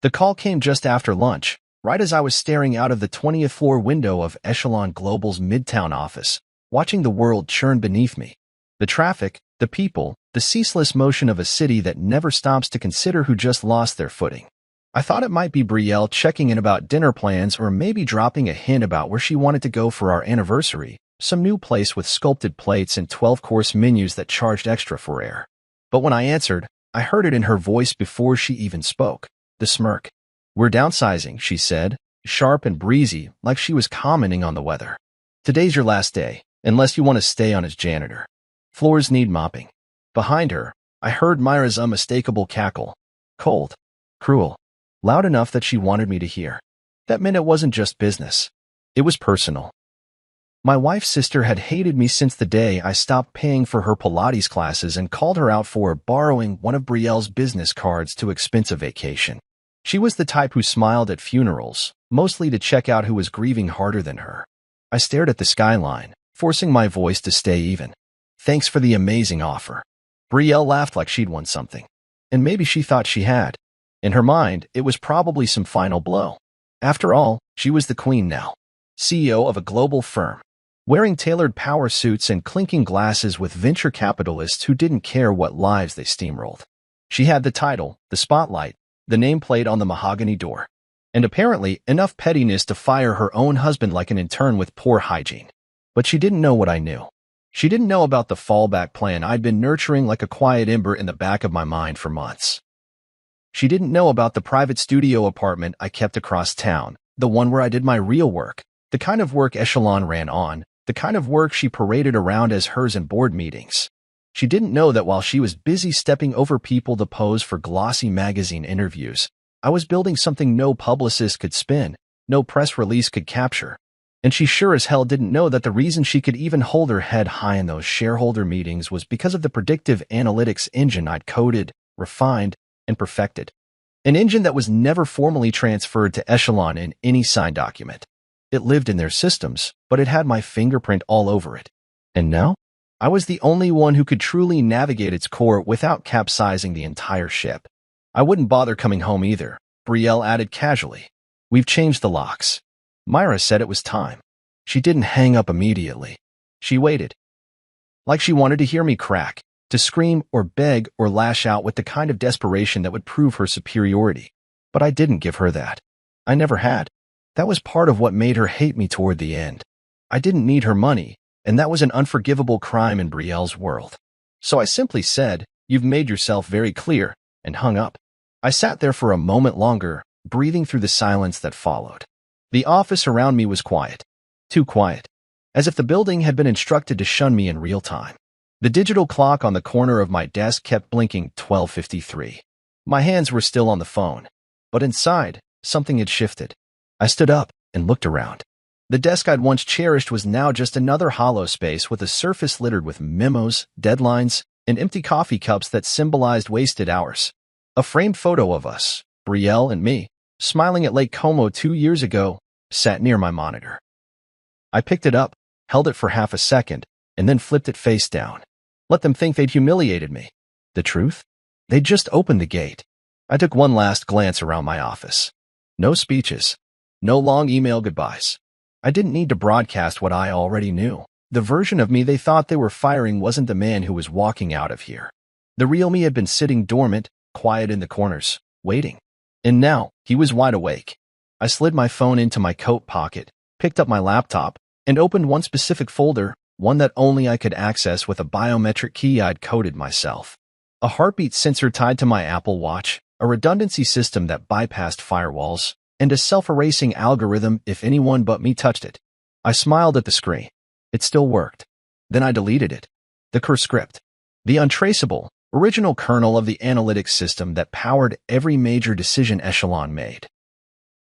The call came just after lunch, right as I was staring out of the 20th floor window of Echelon Global's Midtown office, watching the world churn beneath me. The traffic, the people, the ceaseless motion of a city that never stops to consider who just lost their footing. I thought it might be Brielle checking in about dinner plans or maybe dropping a hint about where she wanted to go for our anniversary, some new place with sculpted plates and 12-course menus that charged extra for air. But when I answered, I heard it in her voice before she even spoke. The smirk. "We're downsizing," she said, sharp and breezy, like she was commenting on the weather. "Today's your last day, unless you want to stay on as janitor. Floors need mopping." Behind her, I heard Myra's unmistakable cackle. Cold. Cruel. Loud enough that she wanted me to hear. That meant it wasn't just business. It was personal. My wife's sister had hated me since the day I stopped paying for her Pilates classes and called her out for borrowing one of Brielle's business cards to expense a vacation. She was the type who smiled at funerals, mostly to check out who was grieving harder than her. I stared at the skyline, forcing my voice to stay even. "Thanks for the amazing offer." Brielle laughed like she'd won something. And maybe she thought she had. In her mind, it was probably some final blow. After all, she was the queen now. CEO of a global firm, wearing tailored power suits and clinking glasses with venture capitalists who didn't care what lives they steamrolled. She had the title, the spotlight, the nameplate on the mahogany door, and apparently enough pettiness to fire her own husband like an intern with poor hygiene. But she didn't know what I knew. She didn't know about the fallback plan I'd been nurturing like a quiet ember in the back of my mind for months. She didn't know about the private studio apartment I kept across town, the one where I did my real work, the kind of work Echelon ran on, the kind of work she paraded around as hers in board meetings. She didn't know that while she was busy stepping over people to pose for glossy magazine interviews, I was building something no publicist could spin, no press release could capture. And she sure as hell didn't know that the reason she could even hold her head high in those shareholder meetings was because of the predictive analytics engine I'd coded, refined, and perfected. An engine that was never formally transferred to Echelon in any signed document. It lived in their systems, but it had my fingerprint all over it. And now, I was the only one who could truly navigate its core without capsizing the entire ship. "I wouldn't bother coming home either," Brielle added casually. "We've changed the locks." Myra said it was time. She didn't hang up immediately. She waited. Like she wanted to hear me crack, to scream or beg or lash out with the kind of desperation that would prove her superiority. But I didn't give her that. I never had. That was part of what made her hate me toward the end. I didn't need her money, and that was an unforgivable crime in Brielle's world. So I simply said, "You've made yourself very clear," and hung up. I sat there for a moment longer, breathing through the silence that followed. The office around me was quiet. Too quiet. As if the building had been instructed to shun me in real time. The digital clock on the corner of my desk kept blinking 12:53. My hands were still on the phone. But inside, something had shifted. I stood up and looked around. The desk I'd once cherished was now just another hollow space with a surface littered with memos, deadlines, and empty coffee cups that symbolized wasted hours. A framed photo of us, Brielle and me, smiling at Lake Como 2 years ago, sat near my monitor. I picked it up, held it for half a second, and then flipped it face down. Let them think they'd humiliated me. The truth? They'd just opened the gate. I took one last glance around my office. No speeches. No long email goodbyes. I didn't need to broadcast what I already knew. The version of me they thought they were firing wasn't the man who was walking out of here. The real me had been sitting dormant, quiet in the corners, waiting. And now, he was wide awake. I slid my phone into my coat pocket, picked up my laptop, and opened one specific folder, one that only I could access with a biometric key I'd coded myself. A heartbeat sensor tied to my Apple Watch, a redundancy system that bypassed firewalls, and a self-erasing algorithm if anyone but me touched it. I smiled at the screen. It still worked. Then I deleted it. The core script. The untraceable, original kernel of the analytics system that powered every major decision Echelon made.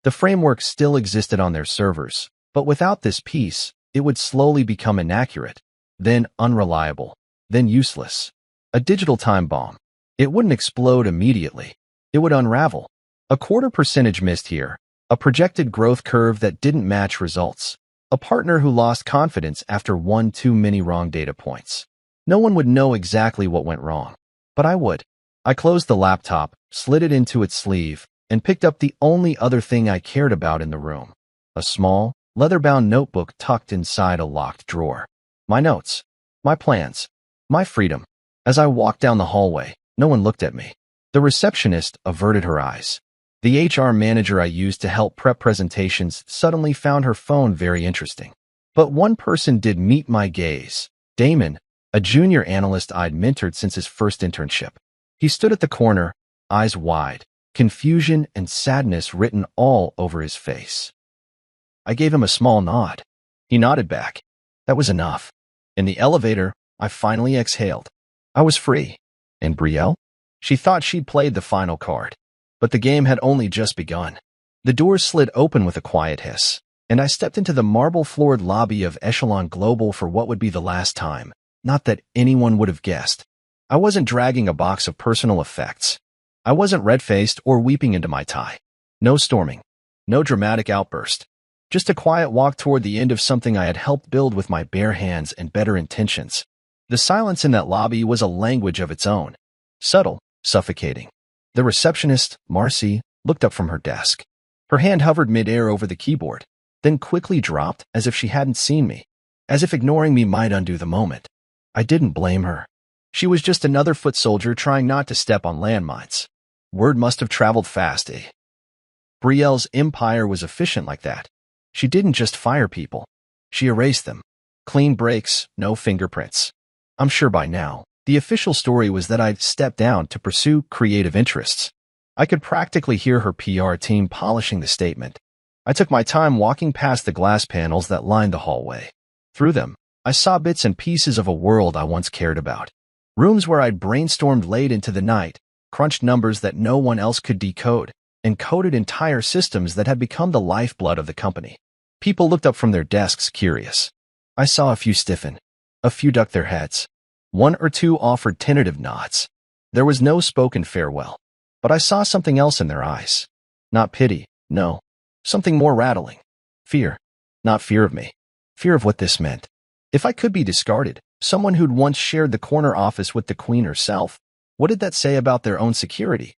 The framework still existed on their servers, but without this piece, it would slowly become inaccurate, then unreliable, then useless. A digital time bomb. It wouldn't explode immediately. It would unravel. A 0.25% missed here, a projected growth curve that didn't match results, a partner who lost confidence after one too many wrong data points. No one would know exactly what went wrong, but I would. I closed the laptop, slid it into its sleeve, and picked up the only other thing I cared about in the room, a small, leather-bound notebook tucked inside a locked drawer. My notes, my plans, my freedom. As I walked down the hallway, no one looked at me. The receptionist averted her eyes. The HR manager I used to help prep presentations suddenly found her phone very interesting. But one person did meet my gaze. Damon, a junior analyst I'd mentored since his first internship. He stood at the corner, eyes wide, confusion and sadness written all over his face. I gave him a small nod. He nodded back. That was enough. In the elevator, I finally exhaled. I was free. And Brielle? She thought she'd played the final card. But the game had only just begun. The doors slid open with a quiet hiss, and I stepped into the marble-floored lobby of Echelon Global for what would be the last time. Not that anyone would have guessed. I wasn't dragging a box of personal effects. I wasn't red-faced or weeping into my tie. No storming. No dramatic outburst. Just a quiet walk toward the end of something I had helped build with my bare hands and better intentions. The silence in that lobby was a language of its own. Subtle, suffocating. The receptionist, Marcy, looked up from her desk. Her hand hovered mid-air over the keyboard, then quickly dropped as if she hadn't seen me, as if ignoring me might undo the moment. I didn't blame her. She was just another foot soldier trying not to step on landmines. Word must have traveled fast, eh? Brielle's empire was efficient like that. She didn't just fire people. She erased them. Clean breaks, no fingerprints. I'm sure by now, the official story was that I'd stepped down to pursue creative interests. I could practically hear her PR team polishing the statement. I took my time walking past the glass panels that lined the hallway. Through them, I saw bits and pieces of a world I once cared about. Rooms where I'd brainstormed late into the night, crunched numbers that no one else could decode, and coded entire systems that had become the lifeblood of the company. People looked up from their desks curious. I saw a few stiffen. A few ducked their heads. One or two offered tentative nods. There was no spoken farewell. But I saw something else in their eyes. Not pity, no. Something more rattling. Fear. Not fear of me. Fear of what this meant. If I could be discarded, someone who'd once shared the corner office with the Queen herself, what did that say about their own security?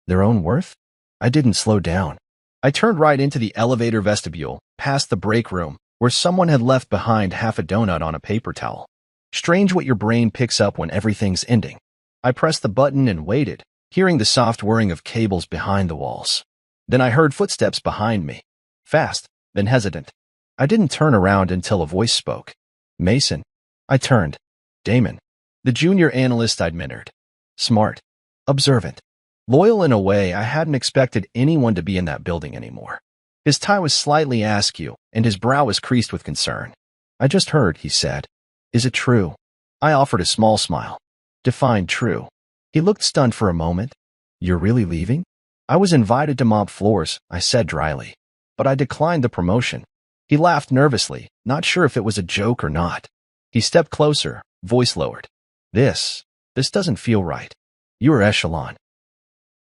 Their own worth? I didn't slow down. I turned right into the elevator vestibule, past the break room, where someone had left behind half a donut on a paper towel. Strange what your brain picks up when everything's ending. I pressed the button and waited, hearing the soft whirring of cables behind the walls. Then I heard footsteps behind me. Fast, then hesitant. I didn't turn around until a voice spoke. Mason. I turned. Damon. The junior analyst I'd mentored. Smart. Observant. Loyal in a way I hadn't expected anyone to be in that building anymore. His tie was slightly askew, and his brow was creased with concern. I just heard, he said. Is it true? I offered a small smile. Define true. He looked stunned for a moment. You're really leaving? I was invited to mop floors, I said dryly. But I declined the promotion. He laughed nervously, not sure if it was a joke or not. He stepped closer, voice lowered. This doesn't feel right. You are Echelon.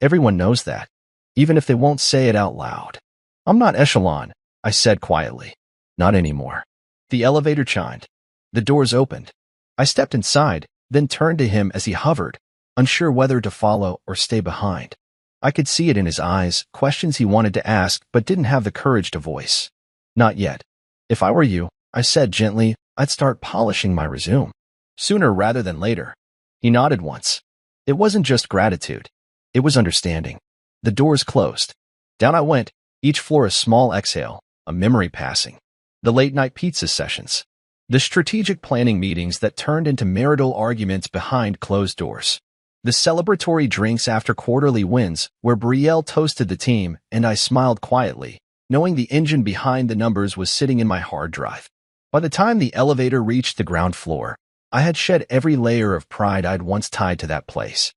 Everyone knows that, even if they won't say it out loud. I'm not Echelon, I said quietly. Not anymore. The elevator chimed. The doors opened. I stepped inside, then turned to him as he hovered, unsure whether to follow or stay behind. I could see it in his eyes, questions he wanted to ask but didn't have the courage to voice. Not yet. If I were you, I said gently, I'd start polishing my resume. Sooner rather than later. He nodded once. It wasn't just gratitude. It was understanding. The doors closed. Down I went, each floor a small exhale, a memory passing. The late-night pizza sessions. The strategic planning meetings that turned into marital arguments behind closed doors. The celebratory drinks after quarterly wins, where Brielle toasted the team and I smiled quietly, knowing the engine behind the numbers was sitting in my hard drive. By the time the elevator reached the ground floor, I had shed every layer of pride I'd once tied to that place.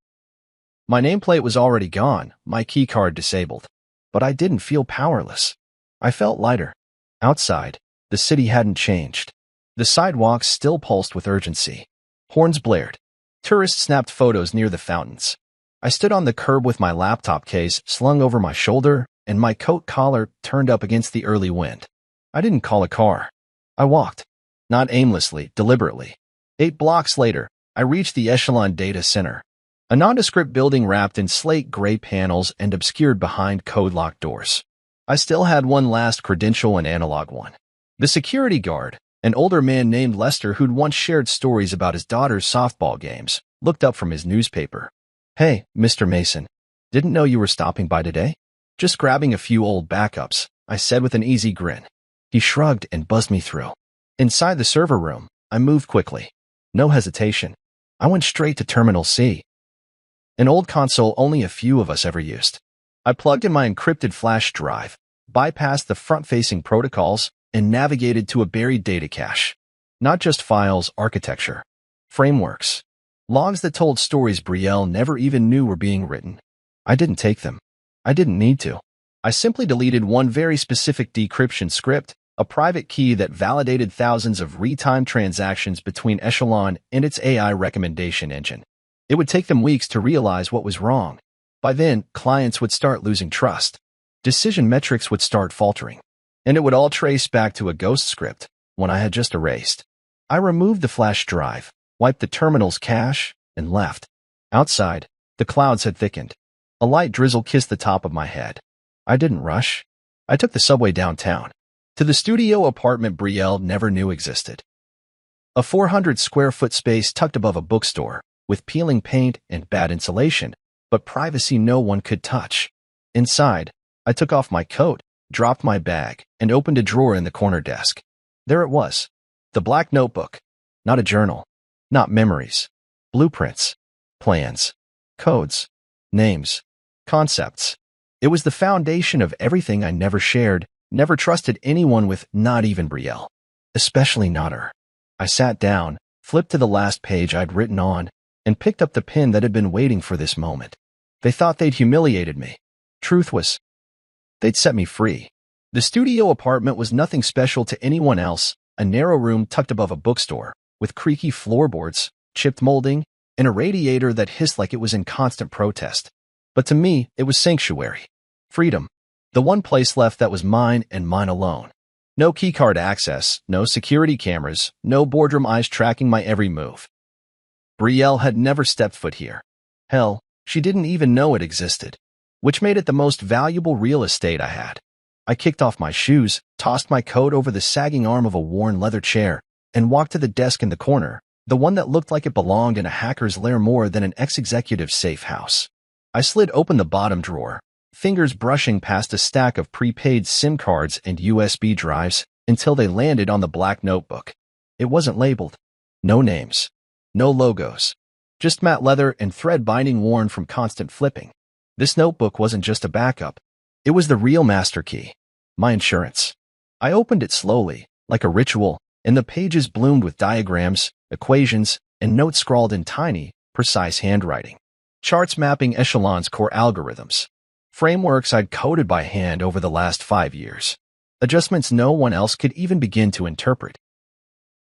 My nameplate was already gone, my keycard disabled. But I didn't feel powerless. I felt lighter. Outside, the city hadn't changed. The sidewalks still pulsed with urgency. Horns blared. Tourists snapped photos near the fountains. I stood on the curb with my laptop case slung over my shoulder and my coat collar turned up against the early wind. I didn't call a car. I walked. Not aimlessly, deliberately. 8 blocks later, I reached the Echelon data center. A nondescript building wrapped in slate gray panels and obscured behind code-locked doors. I still had one last credential, an analog one. The security guard, an older man named Lester who'd once shared stories about his daughter's softball games, looked up from his newspaper. "Hey, Mr. Mason. Didn't know you were stopping by today?" "Just grabbing a few old backups," I said with an easy grin. He shrugged and buzzed me through. Inside the server room, I moved quickly. No hesitation. I went straight to Terminal C, an old console only a few of us ever used. I plugged in my encrypted flash drive, bypassed the front-facing protocols, and navigated to a buried data cache. Not just files, architecture, frameworks, logs that told stories Brielle never even knew were being written. I didn't take them. I didn't need to. I simply deleted one very specific decryption script, a private key that validated thousands of real-time transactions between Echelon and its AI recommendation engine. It would take them weeks to realize what was wrong. By then, clients would start losing trust. Decision metrics would start faltering. And it would all trace back to a ghost script, one I had just erased. I removed the flash drive, wiped the terminal's cache, and left. Outside, the clouds had thickened. A light drizzle kissed the top of my head. I didn't rush. I took the subway downtown, to the studio apartment Brielle never knew existed. A 400-square-foot space tucked above a bookstore, with peeling paint and bad insulation, but privacy no one could touch. Inside, I took off my coat, dropped my bag, and opened a drawer in the corner desk. There it was, the black notebook. Not a journal, not memories, blueprints, plans, codes, names, concepts. It was the foundation of everything I never shared, never trusted anyone with, not even Brielle. Especially not her. I sat down, flipped to the last page I'd written on, and picked up the pen that had been waiting for this moment. They thought they'd humiliated me. Truth was, they'd set me free. The studio apartment was nothing special to anyone else, a narrow room tucked above a bookstore, with creaky floorboards, chipped molding, and a radiator that hissed like it was in constant protest. But to me, it was sanctuary. Freedom. The one place left that was mine and mine alone. No keycard access, no security cameras, no boardroom eyes tracking my every move. Brielle had never stepped foot here. Hell, she didn't even know it existed, which made it the most valuable real estate I had. I kicked off my shoes, tossed my coat over the sagging arm of a worn leather chair, and walked to the desk in the corner, the one that looked like it belonged in a hacker's lair more than an ex-executive's safe house. I slid open the bottom drawer, fingers brushing past a stack of prepaid SIM cards and USB drives until they landed on the black notebook. It wasn't labeled. No names. No logos. Just matte leather and thread binding worn from constant flipping. This notebook wasn't just a backup. It was the real master key. My insurance. I opened it slowly, like a ritual, and the pages bloomed with diagrams, equations, and notes scrawled in tiny, precise handwriting. Charts mapping Echelon's core algorithms. Frameworks I'd coded by hand over the last 5 years. Adjustments no one else could even begin to interpret.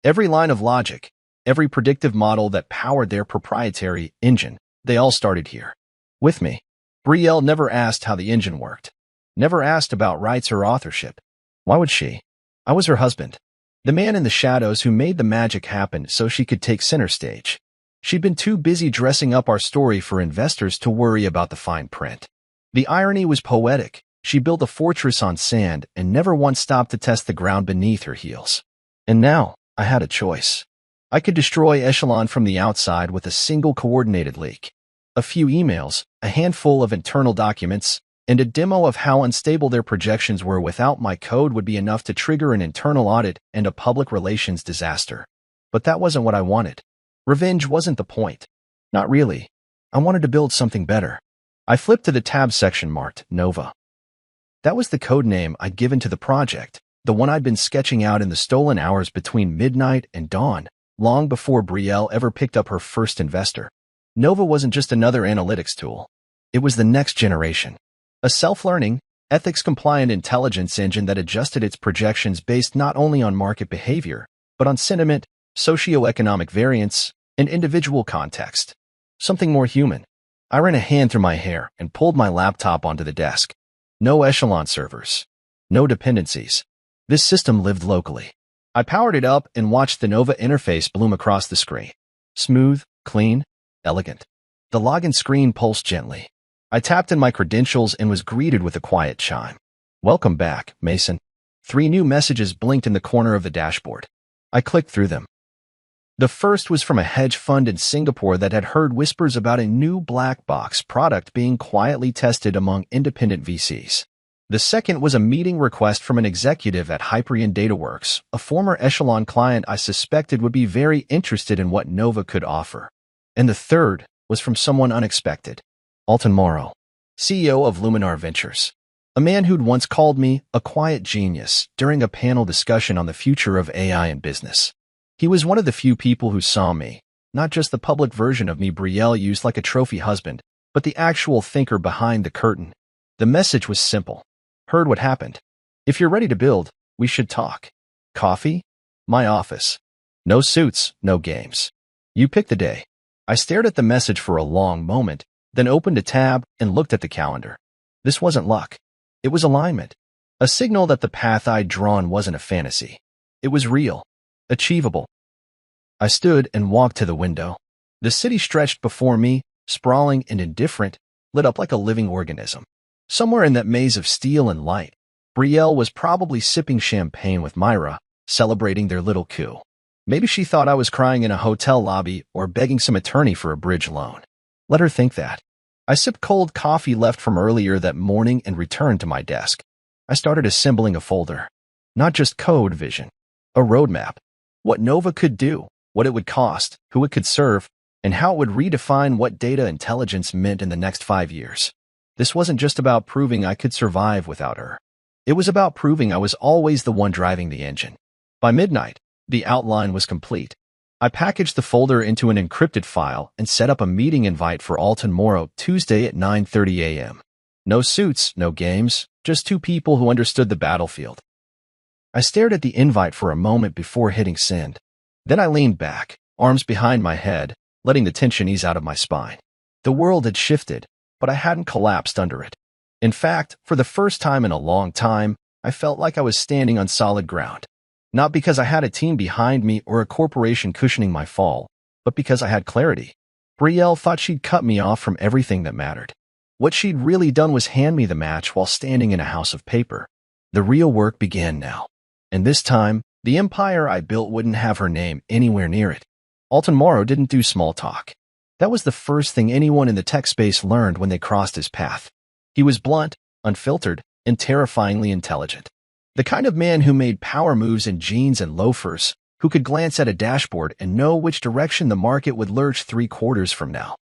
Every line of logic, every predictive model that powered their proprietary engine, they all started here. With me. Brielle never asked how the engine worked. Never asked about rights or authorship. Why would she? I was her husband. The man in the shadows who made the magic happen so she could take center stage. She'd been too busy dressing up our story for investors to worry about the fine print. The irony was poetic. She built a fortress on sand and never once stopped to test the ground beneath her heels. And now, I had a choice. I could destroy Echelon from the outside with a single coordinated leak. A few emails, a handful of internal documents, and a demo of how unstable their projections were without my code would be enough to trigger an internal audit and a public relations disaster. But that wasn't what I wanted. Revenge wasn't the point. Not really. I wanted to build something better. I flipped to the tab section marked Nova. That was the code name I'd given to the project, the one I'd been sketching out in the stolen hours between midnight and dawn, long before Brielle ever picked up her first investor. Nova wasn't just another analytics tool. It was the next generation. A self-learning, ethics-compliant intelligence engine that adjusted its projections based not only on market behavior, but on sentiment, socioeconomic variance, and individual context. Something more human. I ran a hand through my hair and pulled my laptop onto the desk. No Echelon servers. No dependencies. This system lived locally. I powered it up and watched the Nova interface bloom across the screen. Smooth, clean, elegant. The login screen pulsed gently. I tapped in my credentials and was greeted with a quiet chime. "Welcome back, Mason." 3 new messages blinked in the corner of the dashboard. I clicked through them. The first was from a hedge fund in Singapore that had heard whispers about a new black box product being quietly tested among independent VCs. The second was a meeting request from an executive at Hyperion DataWorks, a former Echelon client I suspected would be very interested in what Nova could offer. And the third was from someone unexpected. Alton Morrow, CEO of Luminar Ventures. A man who'd once called me a quiet genius during a panel discussion on the future of AI in business. He was one of the few people who saw me, not just the public version of me Brielle used like a trophy husband, but the actual thinker behind the curtain. The message was simple. Heard what happened. If you're ready to build, we should talk. Coffee? My office. No suits, no games. You pick the day. I stared at the message for a long moment, then opened a tab and looked at the calendar. This wasn't luck. It was alignment. A signal that the path I'd drawn wasn't a fantasy. It was real. Achievable. I stood and walked to the window. The city stretched before me, sprawling and indifferent, lit up like a living organism. Somewhere in that maze of steel and light, Brielle was probably sipping champagne with Myra, celebrating their little coup. Maybe she thought I was crying in a hotel lobby or begging some attorney for a bridge loan. Let her think that. I sipped cold coffee left from earlier that morning and returned to my desk. I started assembling a folder. Not just code vision. A roadmap. What Nova could do, what it would cost, who it could serve, and how it would redefine what data intelligence meant in the next 5 years. This wasn't just about proving I could survive without her. It was about proving I was always the one driving the engine. By midnight, the outline was complete. I packaged the folder into an encrypted file and set up a meeting invite for Alton Morrow Tuesday at 9:30 a.m. No suits, no games, just 2 people who understood the battlefield. I stared at the invite for a moment before hitting send. Then I leaned back, arms behind my head, letting the tension ease out of my spine. The world had shifted, but I hadn't collapsed under it. In fact, for the first time in a long time, I felt like I was standing on solid ground. Not because I had a team behind me or a corporation cushioning my fall, but because I had clarity. Brielle thought she'd cut me off from everything that mattered. What she'd really done was hand me the match while standing in a house of paper. The real work began now. And this time, the empire I built wouldn't have her name anywhere near it. Alton Morrow didn't do small talk. That was the first thing anyone in the tech space learned when they crossed his path. He was blunt, unfiltered, and terrifyingly intelligent. The kind of man who made power moves in jeans and loafers, who could glance at a dashboard and know which direction the market would lurch 3 quarters from now.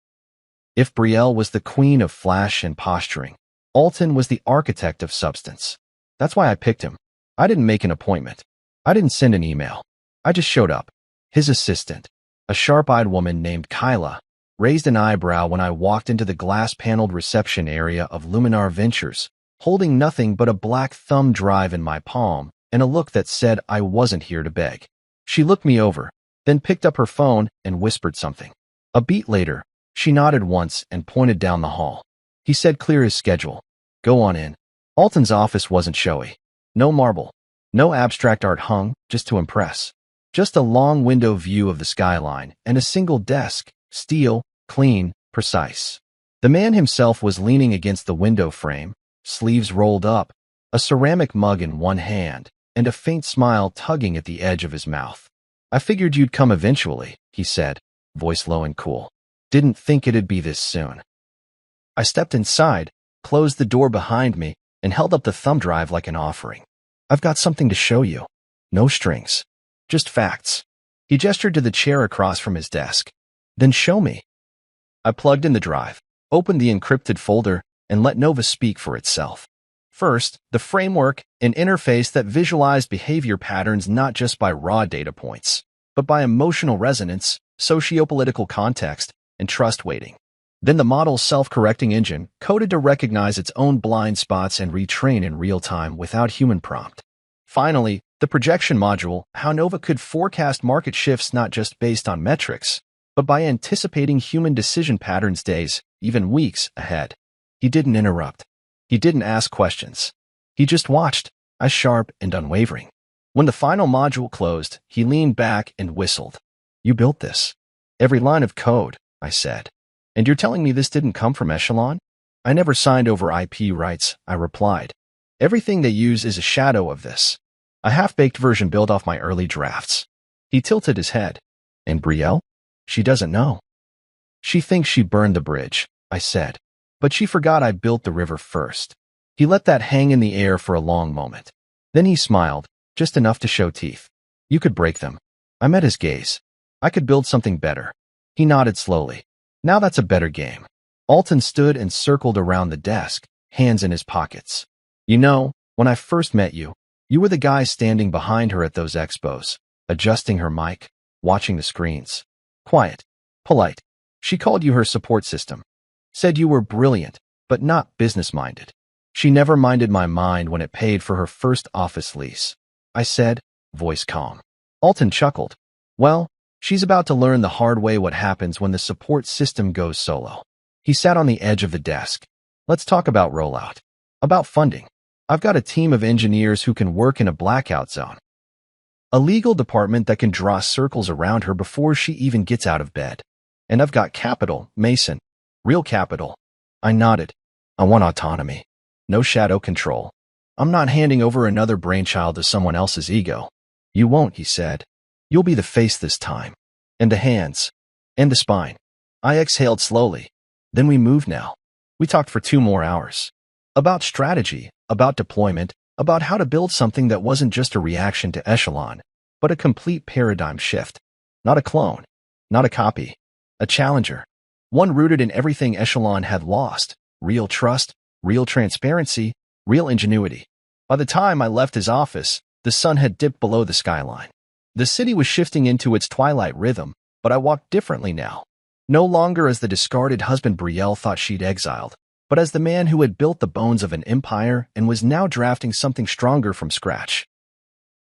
If Brielle was the queen of flash and posturing, Alton was the architect of substance. That's why I picked him. I didn't make an appointment. I didn't send an email. I just showed up. His assistant, a sharp-eyed woman named Kyla, raised an eyebrow when I walked into the glass-paneled reception area of Luminar Ventures, holding nothing but a black thumb drive in my palm and a look that said I wasn't here to beg. She looked me over, then picked up her phone and whispered something. A beat later, she nodded once and pointed down the hall. He said clear as schedule. Go on in. Alton's office wasn't showy. No marble. No abstract art hung, just to impress. Just a long window view of the skyline and a single desk, steel, clean, precise. The man himself was leaning against the window frame, sleeves rolled up, a ceramic mug in one hand, and a faint smile tugging at the edge of his mouth. I figured you'd come eventually, he said, voice low and cool. Didn't think it'd be this soon. I stepped inside, closed the door behind me, and held up the thumb drive like an offering. I've got something to show you. No strings. Just facts. He gestured to the chair across from his desk. Then show me. I plugged in the drive, opened the encrypted folder, and let Nova speak for itself. First, the framework, an interface that visualized behavior patterns not just by raw data points, but by emotional resonance, sociopolitical context, and trust weighting. Then the model's self-correcting engine, coded to recognize its own blind spots and retrain in real time without human prompt. Finally, the projection module, how Nova could forecast market shifts not just based on metrics, but by anticipating human decision patterns days, even weeks, ahead. He didn't interrupt. He didn't ask questions. He just watched, eyes sharp and unwavering. When the final module closed, he leaned back and whistled. You built this. Every line of code, I said. And you're telling me this didn't come from Echelon? I never signed over IP rights, I replied. Everything they use is a shadow of this. A half-baked version built off my early drafts. He tilted his head. And Brielle? She doesn't know. She thinks she burned the bridge, I said. But she forgot I built the river first. He let that hang in the air for a long moment. Then he smiled, just enough to show teeth. You could break them. I met his gaze. I could build something better. He nodded slowly. Now that's a better game. Alton stood and circled around the desk, hands in his pockets. You know, when I first met you, you were the guy standing behind her at those expos, adjusting her mic, watching the screens. Quiet. Polite. She called you her support system. Said you were brilliant, but not business-minded. She never minded my mind when it paid for her first office lease. I said, voice calm. Alton chuckled. Well, she's about to learn the hard way what happens when the support system goes solo. He sat on the edge of the desk. Let's talk about rollout. About funding. I've got a team of engineers who can work in a blackout zone. A legal department that can draw circles around her before she even gets out of bed. And I've got capital, Mason. Real capital. I nodded. I want autonomy. No shadow control. I'm not handing over another brainchild to someone else's ego. You won't, he said. You'll be the face this time. And the hands. And the spine. I exhaled slowly. Then we moved now. We talked for 2 more hours. About strategy, about deployment, about how to build something that wasn't just a reaction to Echelon, but a complete paradigm shift. Not a clone. Not a copy. A challenger. One rooted in everything Echelon had lost. Real trust, real transparency, real ingenuity. By the time I left his office, the sun had dipped below the skyline. The city was shifting into its twilight rhythm, but I walked differently now. No longer as the discarded husband Brielle thought she'd exiled, but as the man who had built the bones of an empire and was now drafting something stronger from scratch.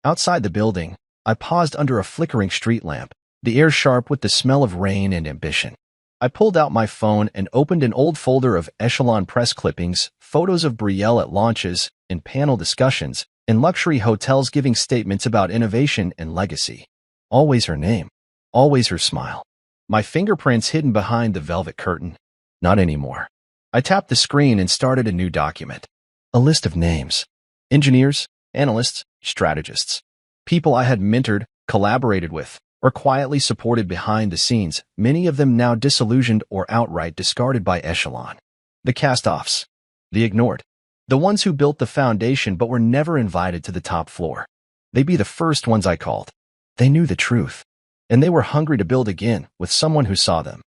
Outside the building, I paused under a flickering street lamp, the air sharp with the smell of rain and ambition. I pulled out my phone and opened an old folder of Echelon press clippings, photos of Brielle at launches, and panel discussions, in luxury hotels giving statements about innovation and legacy. Always her name. Always her smile. My fingerprints hidden behind the velvet curtain. Not anymore. I tapped the screen and started a new document. A list of names. Engineers, analysts, strategists. People I had mentored, collaborated with, or quietly supported behind the scenes, many of them now disillusioned or outright discarded by Echelon. The cast-offs. The ignored. The ones who built the foundation but were never invited to the top floor. They'd be the first ones I called. They knew the truth. And they were hungry to build again with someone who saw them.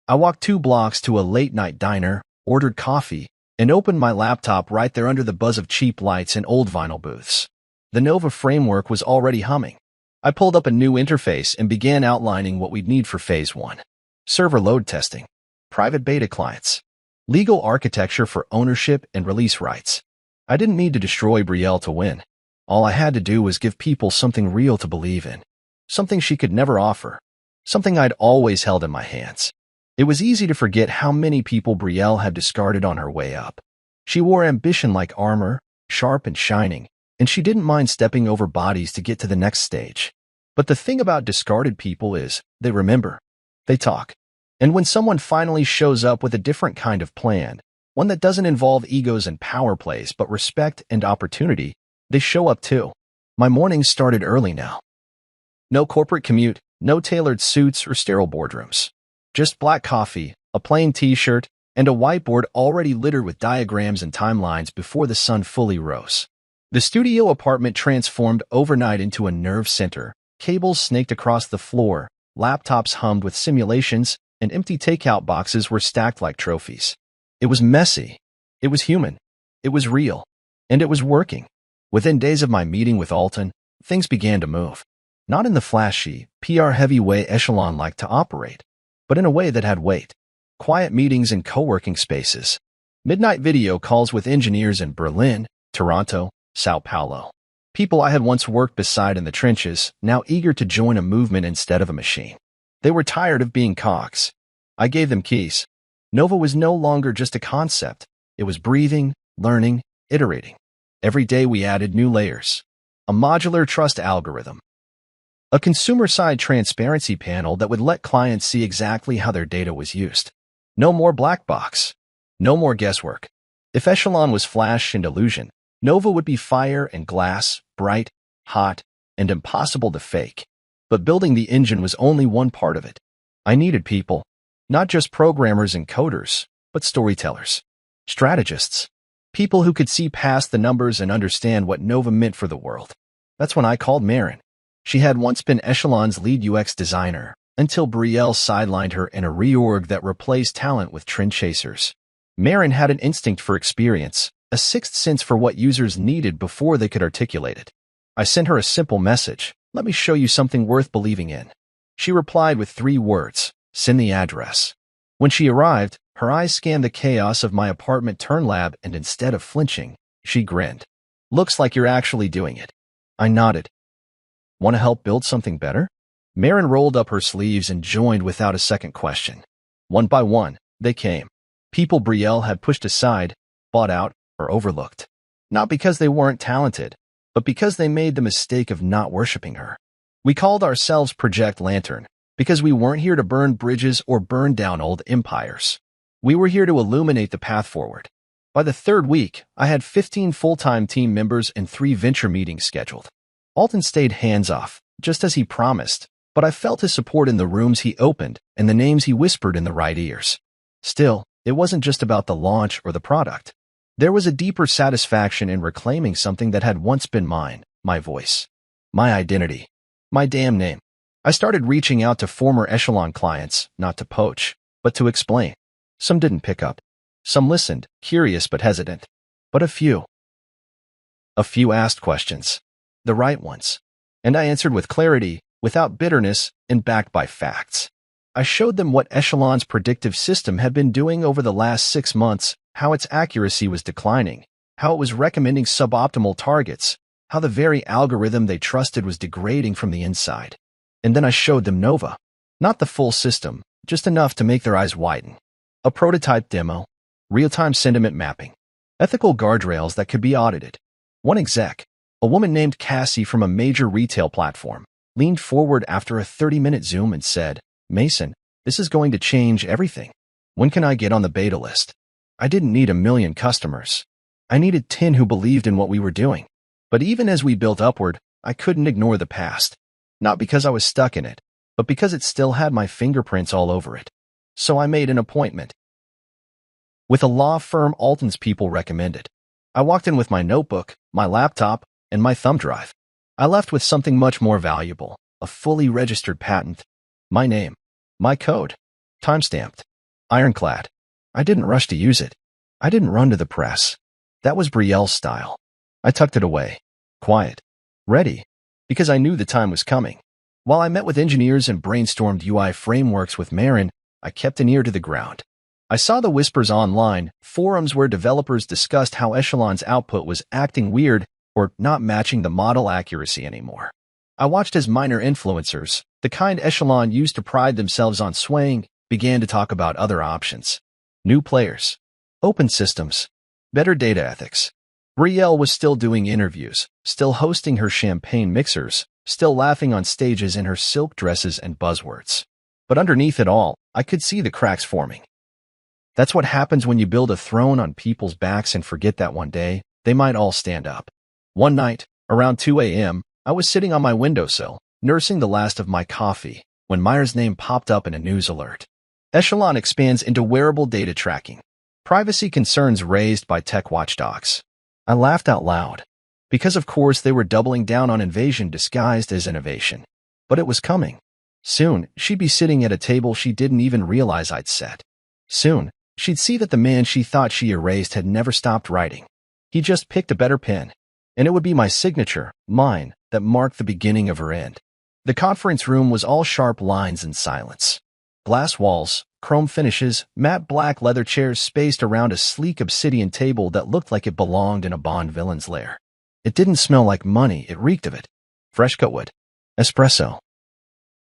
I walked 2 blocks to a late-night diner, ordered coffee, and opened my laptop right there under the buzz of cheap lights and old vinyl booths. The Nova framework was already humming. I pulled up a new interface and began outlining what we'd need for Phase 1. Server load testing. Private beta clients. Legal architecture for ownership and release rights. I didn't need to destroy Brielle to win. All I had to do was give people something real to believe in. Something she could never offer. Something I'd always held in my hands. It was easy to forget how many people Brielle had discarded on her way up. She wore ambition like armor, sharp and shining, and she didn't mind stepping over bodies to get to the next stage. But the thing about discarded people is, they remember. They talk. And when someone finally shows up with a different kind of plan, one that doesn't involve egos and power plays but respect and opportunity, they show up too. My mornings started early now. No corporate commute, no tailored suits or sterile boardrooms. Just black coffee, a plain t-shirt, and a whiteboard already littered with diagrams and timelines before the sun fully rose. The studio apartment transformed overnight into a nerve center. Cables snaked across the floor, laptops hummed with simulations, and empty takeout boxes were stacked like trophies. It was messy. It was human. It was real. And it was working. Within days of my meeting with Alton, things began to move. Not in the flashy, PR-heavy way Echelon liked to operate, but in a way that had weight. Quiet meetings in co-working spaces. Midnight video calls with engineers in Berlin, Toronto, Sao Paulo. People I had once worked beside in the trenches, now eager to join a movement instead of a machine. They were tired of being cogs. I gave them keys. Nova was no longer just a concept. It was breathing, learning, iterating. Every day we added new layers. A modular trust algorithm. A consumer-side transparency panel that would let clients see exactly how their data was used. No more black box. No more guesswork. If Echelon was flash and illusion, Nova would be fire and glass, bright, hot, and impossible to fake. But building the engine was only one part of it. I needed people, not just programmers and coders, but storytellers, strategists, people who could see past the numbers and understand what Nova meant for the world. That's when I called Marin. She had once been Echelon's lead UX designer, until Brielle sidelined her in a reorg that replaced talent with trend chasers. Marin had an instinct for experience, a sixth sense for what users needed before they could articulate it. I sent her a simple message: "Let me show you something worth believing in." She replied with 3 words: "Send the address." When she arrived, her eyes scanned the chaos of my apartment turn lab, and instead of flinching, she grinned. "Looks like you're actually doing it." I nodded. "Want to help build something better?" Marin rolled up her sleeves and joined without a second question. One by one, they came. People Brielle had pushed aside, bought out, or overlooked. Not because they weren't talented, but because they made the mistake of not worshiping her. We called ourselves Project Lantern, because we weren't here to burn bridges or burn down old empires. We were here to illuminate the path forward. By the 3rd week, I had 15 full-time team members and 3 venture meetings scheduled. Alton stayed hands-off, just as he promised, but I felt his support in the rooms he opened and the names he whispered in the right ears. Still, it wasn't just about the launch or the product. There was a deeper satisfaction in reclaiming something that had once been mine: my voice, my identity, my damn name. I started reaching out to former Echelon clients, not to poach, but to explain. Some didn't pick up. Some listened, curious but hesitant. But a few. A few asked questions. The right ones. And I answered with clarity, without bitterness, and backed by facts. I showed them what Echelon's predictive system had been doing over the last 6 months, how its accuracy was declining, how it was recommending suboptimal targets, how the very algorithm they trusted was degrading from the inside. And then I showed them Nova. Not the full system, just enough to make their eyes widen. A prototype demo, real-time sentiment mapping, ethical guardrails that could be audited. One exec, a woman named Cassie from a major retail platform, leaned forward after a 30-minute Zoom and said, "Mason, this is going to change everything. When can I get on the beta list?" I didn't need 1,000,000 customers. I needed 10 who believed in what we were doing. But even as we built upward, I couldn't ignore the past. Not because I was stuck in it, but because it still had my fingerprints all over it. So I made an appointment with a law firm Alton's people recommended. I walked in with my notebook, my laptop, and my thumb drive. I left with something much more valuable: a fully registered patent, my name, my code, timestamped, ironclad. I didn't rush to use it. I didn't run to the press. That was Brielle's style. I tucked it away, quiet, ready, because I knew the time was coming. While I met with engineers and brainstormed UI frameworks with Marin, I kept an ear to the ground. I saw the whispers online, forums where developers discussed how Echelon's output was acting weird or not matching the model accuracy anymore. I watched as minor influencers, the kind Echelon used to pride themselves on swaying, began to talk about other options. New players, open systems, better data ethics. Brielle was still doing interviews, still hosting her champagne mixers, still laughing on stages in her silk dresses and buzzwords. But underneath it all, I could see the cracks forming. That's what happens when you build a throne on people's backs and forget that one day, they might all stand up. One night, around 2 a.m., I was sitting on my windowsill, nursing the last of my coffee, when Meyer's name popped up in a news alert. Echelon expands into wearable data tracking. Privacy concerns raised by tech watchdogs. I laughed out loud. Because of course they were doubling down on invasion disguised as innovation. But it was coming. Soon, she'd be sitting at a table she didn't even realize I'd set. Soon, she'd see that the man she thought she erased had never stopped writing. He just picked a better pen. And it would be my signature, mine, that marked the beginning of her end. The conference room was all sharp lines and silence. Glass walls, chrome finishes, matte black leather chairs spaced around a sleek obsidian table that looked like it belonged in a Bond villain's lair. It didn't smell like money, it reeked of it. Fresh cut wood. Espresso.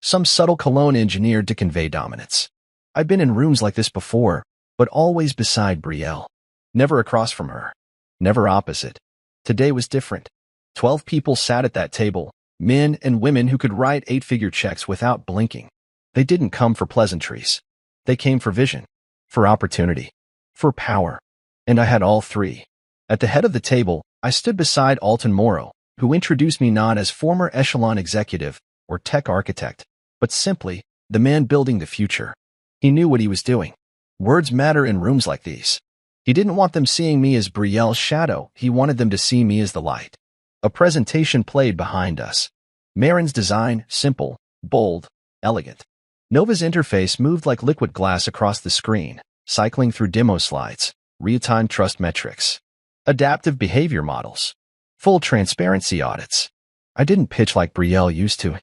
Some subtle cologne engineered to convey dominance. I'd been in rooms like this before, but always beside Brielle. Never across from her. Never opposite. Today was different. 12 people sat at that table, men and women who could write 8-figure checks without blinking. They didn't come for pleasantries. They came for vision. for opportunity, for power. And I had all three. At the head of the table, I stood beside Alton Morrow, who introduced me not as former echelon executive or tech architect, but simply the man building the future. He knew what he was doing. Words matter in rooms like these. He didn't want them seeing me as Brielle's shadow. He wanted them to see me as the light. A presentation played behind us. Marin's design, simple, bold, elegant. Nova's interface moved like liquid glass across the screen, cycling through demo slides, real-time trust metrics, adaptive behavior models, full transparency audits. I didn't pitch like Brielle used to.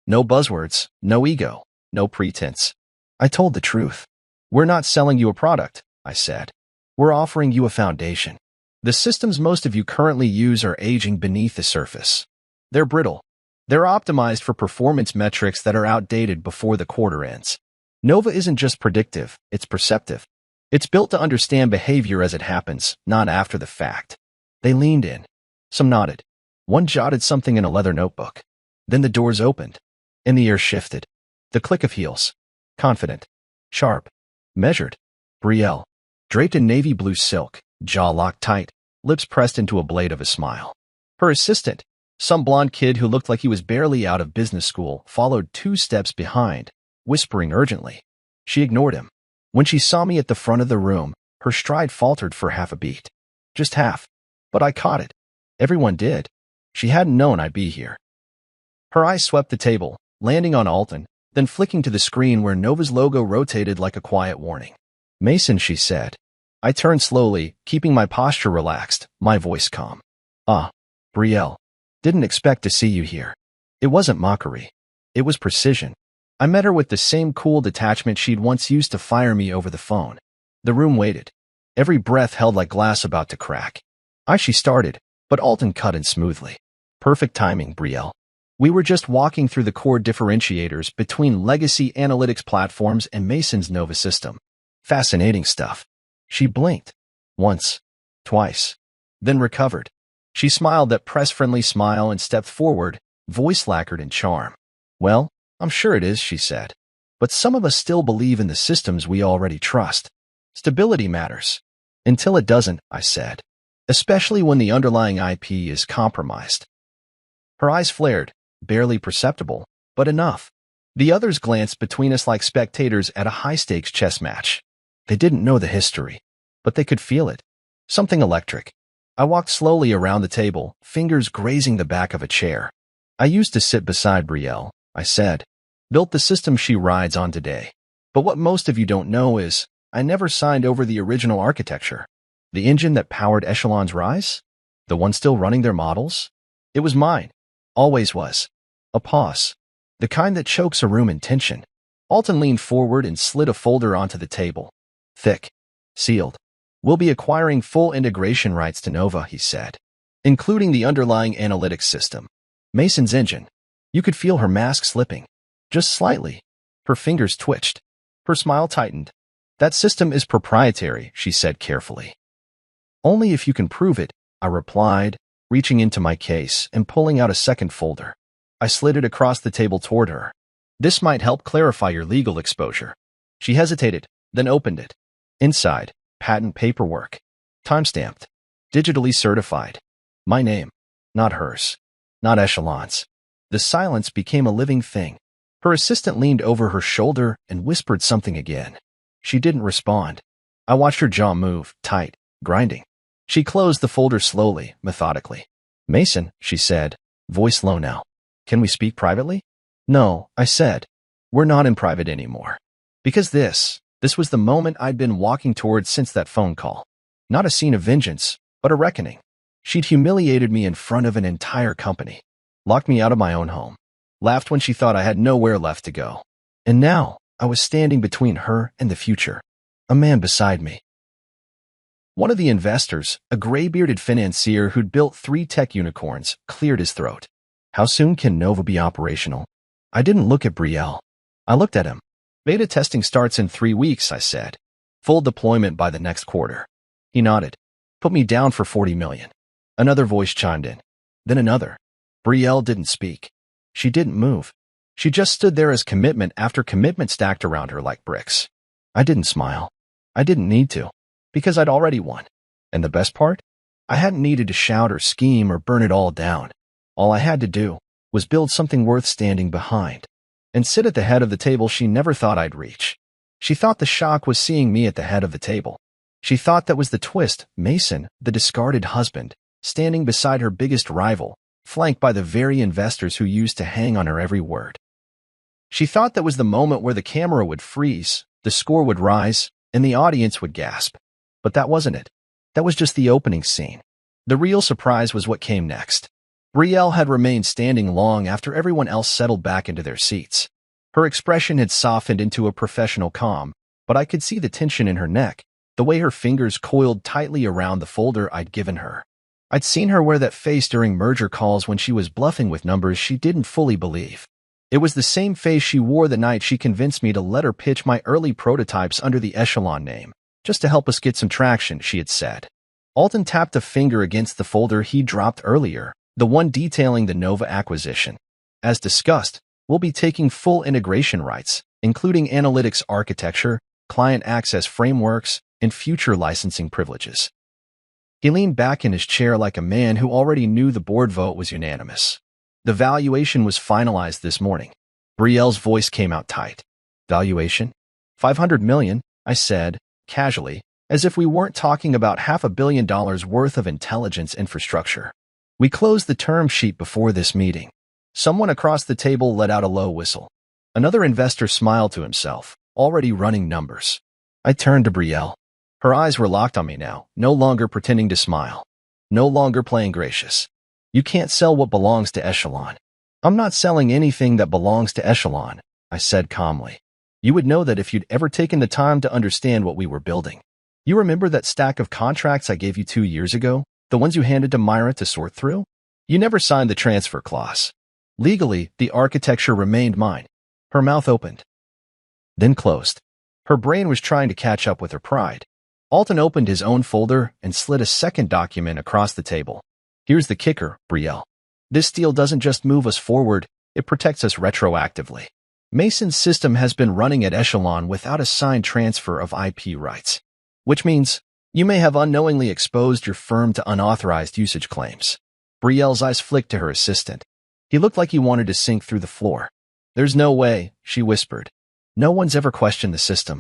No buzzwords, no ego, no pretense. I told the truth. We're not selling you a product, I said. We're offering you a foundation. The systems most of you currently use are aging beneath the surface. They're brittle. They're optimized for performance metrics that are outdated before the quarter ends. Nova isn't just predictive, it's perceptive. It's built to understand behavior as it happens, not after the fact. They leaned in. Some nodded. One jotted something in a leather notebook. Then the doors opened, and the air shifted. The click of heels. Confident. Sharp. Measured. Brielle. Draped in navy blue silk, jaw locked tight, lips pressed into a blade of a smile. Her assistant, some blonde kid who looked like he was barely out of business school, followed 2 steps behind, whispering urgently. She ignored him. When she saw me at the front of the room, her stride faltered for half a beat. Just half. But I caught it. Everyone did. She hadn't known I'd be here. Her eyes swept the table, landing on Alton, then flicking to the screen where Nova's logo rotated like a quiet warning. Mason, she said. I turned slowly, keeping my posture relaxed, my voice calm. Brielle. Didn't expect to see you here. It wasn't mockery. It was precision. I met her with the same cool detachment she'd once used to fire me over the phone. The room waited. Every breath held like glass about to crack. She started, but Alton cut in smoothly. Perfect timing, Brielle. We were just walking through the core differentiators between legacy analytics platforms and Mason's Nova system. Fascinating stuff. She blinked. Once. Twice. Then recovered. She smiled that press-friendly smile and stepped forward, voice lacquered in charm. Well, I'm sure it is, she said. But some of us still believe in the systems we already trust. Stability matters. Until it doesn't, I said. Especially when the underlying IP is compromised. Her eyes flared, barely perceptible, but enough. The others glanced between us like spectators at a high-stakes chess match. They didn't know the history, but they could feel it. Something electric. I walked slowly around the table, fingers grazing the back of a chair. I used to sit beside Brielle, I said. Built the system she rides on today. But what most of you don't know is, I never signed over the original architecture. The engine that powered Echelon's rise? The one still running their models? It was mine. Always was. A pause. The kind that chokes a room in tension. Alton leaned forward and slid a folder onto the table. Thick. Sealed. We'll be acquiring full integration rights to Nova, he said, including the underlying analytics system. Mason's engine. You could feel her mask slipping. Just slightly. Her fingers twitched. Her smile tightened. That system is proprietary, she said carefully. Only if you can prove it, I replied, reaching into my case and pulling out a second folder. I slid it across the table toward her. This might help clarify your legal exposure. She hesitated, then opened it. Inside, patent paperwork. Time-stamped. Digitally certified. My name. Not hers. Not Echelon's. The silence became a living thing. Her assistant leaned over her shoulder and whispered something again. She didn't respond. I watched her jaw move, tight, grinding. She closed the folder slowly, methodically. Mason, she said, voice low now. Can we speak privately? No, I said. We're not in private anymore. Because this was the moment I'd been walking towards since that phone call. Not a scene of vengeance, but a reckoning. She'd humiliated me in front of an entire company. Locked me out of my own home. Laughed when she thought I had nowhere left to go. And now, I was standing between her and the future. A man beside me. One of the investors, a gray-bearded financier who'd built 3 tech unicorns, cleared his throat. How soon can Nova be operational? I didn't look at Brielle. I looked at him. Beta testing starts in 3 weeks, I said. Full deployment by the next quarter. He nodded. Put me down for 40 million. Another voice chimed in. Then another. Brielle didn't speak. She didn't move. She just stood there as commitment after commitment stacked around her like bricks. I didn't smile. I didn't need to, because I'd already won. And the best part? I hadn't needed to shout or scheme or burn it all down. All I had to do was build something worth standing behind and sit at the head of the table she never thought I'd reach. She thought the shock was seeing me at the head of the table. She thought that was the twist, Mason, the discarded husband, standing beside her biggest rival, flanked by the very investors who used to hang on her every word. She thought that was the moment where the camera would freeze, the score would rise, and the audience would gasp. But that wasn't it. That was just the opening scene. The real surprise was what came next. Brielle had remained standing long after everyone else settled back into their seats. Her expression had softened into a professional calm, but I could see the tension in her neck, the way her fingers coiled tightly around the folder I'd given her. I'd seen her wear that face during merger calls when she was bluffing with numbers she didn't fully believe. It was the same face she wore the night she convinced me to let her pitch my early prototypes under the Echelon name, just to help us get some traction, she had said. Alton tapped a finger against the folder he dropped earlier, the one detailing the Nova acquisition. As discussed, we'll be taking full integration rights, including analytics architecture, client access frameworks, and future licensing privileges. He leaned back in his chair like a man who already knew the board vote was unanimous. The valuation was finalized this morning. Brielle's voice came out tight. Valuation? $500 million, I said, casually, as if we weren't talking about $500 million worth of intelligence infrastructure. We closed the term sheet before this meeting. Someone across the table let out a low whistle. Another investor smiled to himself, already running numbers. I turned to Brielle. Her eyes were locked on me now, no longer pretending to smile, no longer playing gracious. You can't sell what belongs to Echelon. I'm not selling anything that belongs to Echelon, I said calmly. You would know that if you'd ever taken the time to understand what we were building. You remember that stack of contracts I gave you 2 years ago? The ones you handed to Myra to sort through? You never signed the transfer clause. Legally, the architecture remained mine. Her mouth opened, then closed. Her brain was trying to catch up with her pride. Alton opened his own folder and slid a second document across the table. Here's the kicker, Brielle. This deal doesn't just move us forward, it protects us retroactively. Mason's system has been running at Echelon without a signed transfer of IP rights, which means you may have unknowingly exposed your firm to unauthorized usage claims. Brielle's eyes flicked to her assistant. He looked like he wanted to sink through the floor. There's no way, she whispered. No one's ever questioned the system.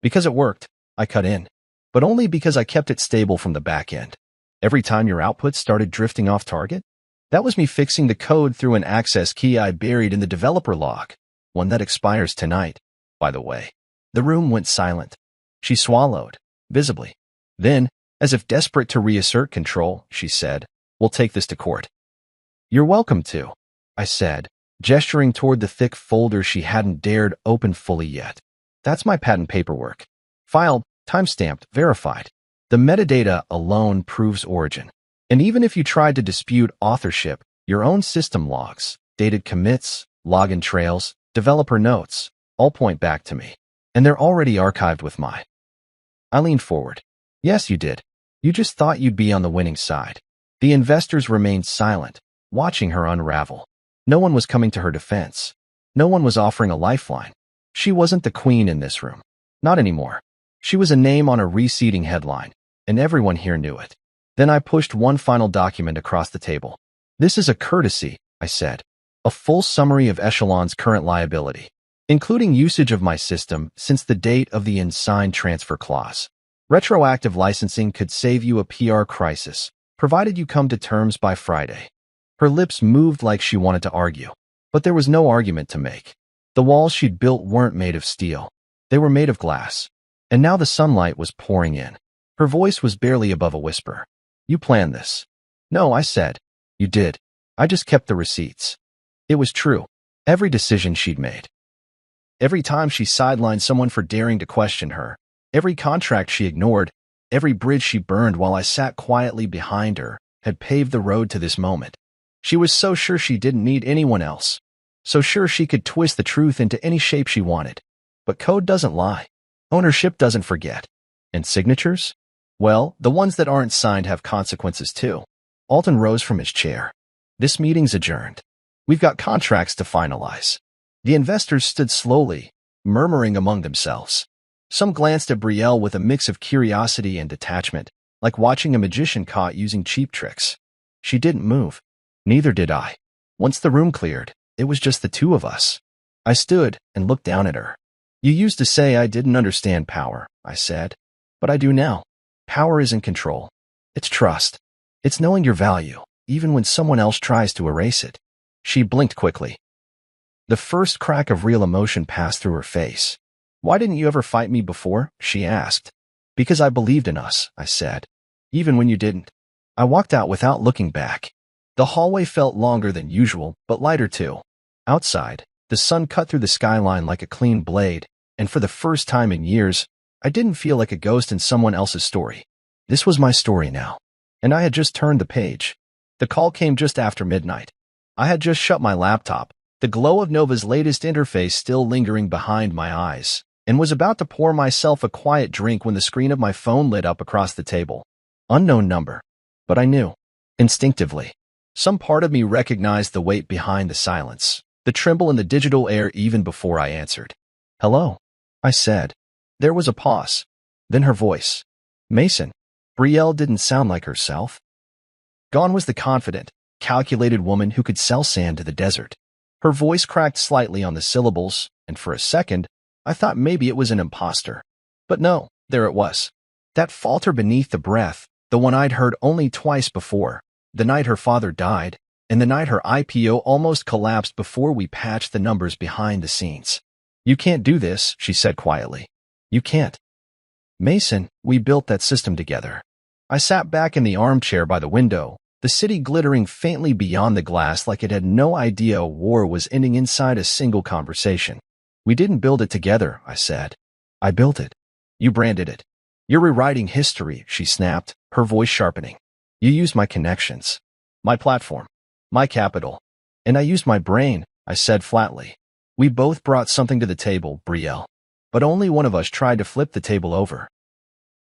Because it worked, I cut in. But only because I kept it stable from the back end. Every time your output started drifting off target, that was me fixing the code through an access key I buried in the developer log, one that expires tonight, by the way. The room went silent. She swallowed, visibly. Then, as if desperate to reassert control, she said, "We'll take this to court." "You're welcome to," I said, gesturing toward the thick folder she hadn't dared open fully yet. "That's my patent paperwork. Filed, timestamped, verified. The metadata alone proves origin. And even if you tried to dispute authorship, your own system logs, dated commits, login trails, developer notes, all point back to me. And they're already archived with mine." I leaned forward. "Yes, you did. You just thought you'd be on the winning side." The investors remained silent, watching her unravel. No one was coming to her defense. No one was offering a lifeline. She wasn't the queen in this room. Not anymore. She was a name on a receding headline, and everyone here knew it. Then I pushed one final document across the table. "This is a courtesy," I said. "A full summary of Echelon's current liability, including usage of my system since the date of the unsigned transfer clause. Retroactive licensing could save you a PR crisis, provided you come to terms by Friday." Her lips moved like she wanted to argue, but there was no argument to make. The walls she'd built weren't made of steel. They were made of glass. And now the sunlight was pouring in. Her voice was barely above a whisper. "You planned this." "No," I said. "You did. I just kept the receipts." It was true. Every decision she'd made. Every time she sidelined someone for daring to question her. Every contract she ignored. Every bridge she burned while I sat quietly behind her had paved the road to this moment. She was so sure she didn't need anyone else. So sure she could twist the truth into any shape she wanted. But code doesn't lie. Ownership doesn't forget. And signatures? Well, the ones that aren't signed have consequences too. Alton rose from his chair. "This meeting's adjourned. We've got contracts to finalize." The investors stood slowly, murmuring among themselves. Some glanced at Brielle with a mix of curiosity and detachment, like watching a magician caught using cheap tricks. She didn't move. Neither did I. Once the room cleared, it was just the two of us. I stood and looked down at her. You used to say I didn't understand power, I said. But I do now. Power isn't control. It's trust. It's knowing your value, even when someone else tries to erase it. She blinked quickly. The first crack of real emotion passed through her face. Why didn't you ever fight me before? She asked. Because I believed in us, I said. Even when you didn't. I walked out without looking back. The hallway felt longer than usual, but lighter too. Outside, the sun cut through the skyline like a clean blade, and for the first time in years, I didn't feel like a ghost in someone else's story. This was my story now, and I had just turned the page. The call came just after midnight. I had just shut my laptop, the glow of Nova's latest interface still lingering behind my eyes, and was about to pour myself a quiet drink when the screen of my phone lit up across the table. Unknown number. But I knew. Instinctively. Some part of me recognized the weight behind the silence, the tremble in the digital air even before I answered. Hello, I said. There was a pause. Then her voice. Mason. Brielle didn't sound like herself. Gone was the confident, calculated woman who could sell sand to the desert. Her voice cracked slightly on the syllables, and for a second, I thought maybe it was an imposter. But no, there it was. That falter beneath the breath, the one I'd heard only twice before, the night her father died, and the night her IPO almost collapsed before we patched the numbers behind the scenes. You can't do this, she said quietly. You can't. Mason, we built that system together. I sat back in the armchair by the window, the city glittering faintly beyond the glass like it had no idea a war was ending inside a single conversation. We didn't build it together, I said. I built it. You branded it. You're rewriting history, she snapped, her voice sharpening. You used my connections, my platform, my capital, and I used my brain, I said flatly. We both brought something to the table, Brielle, but only one of us tried to flip the table over.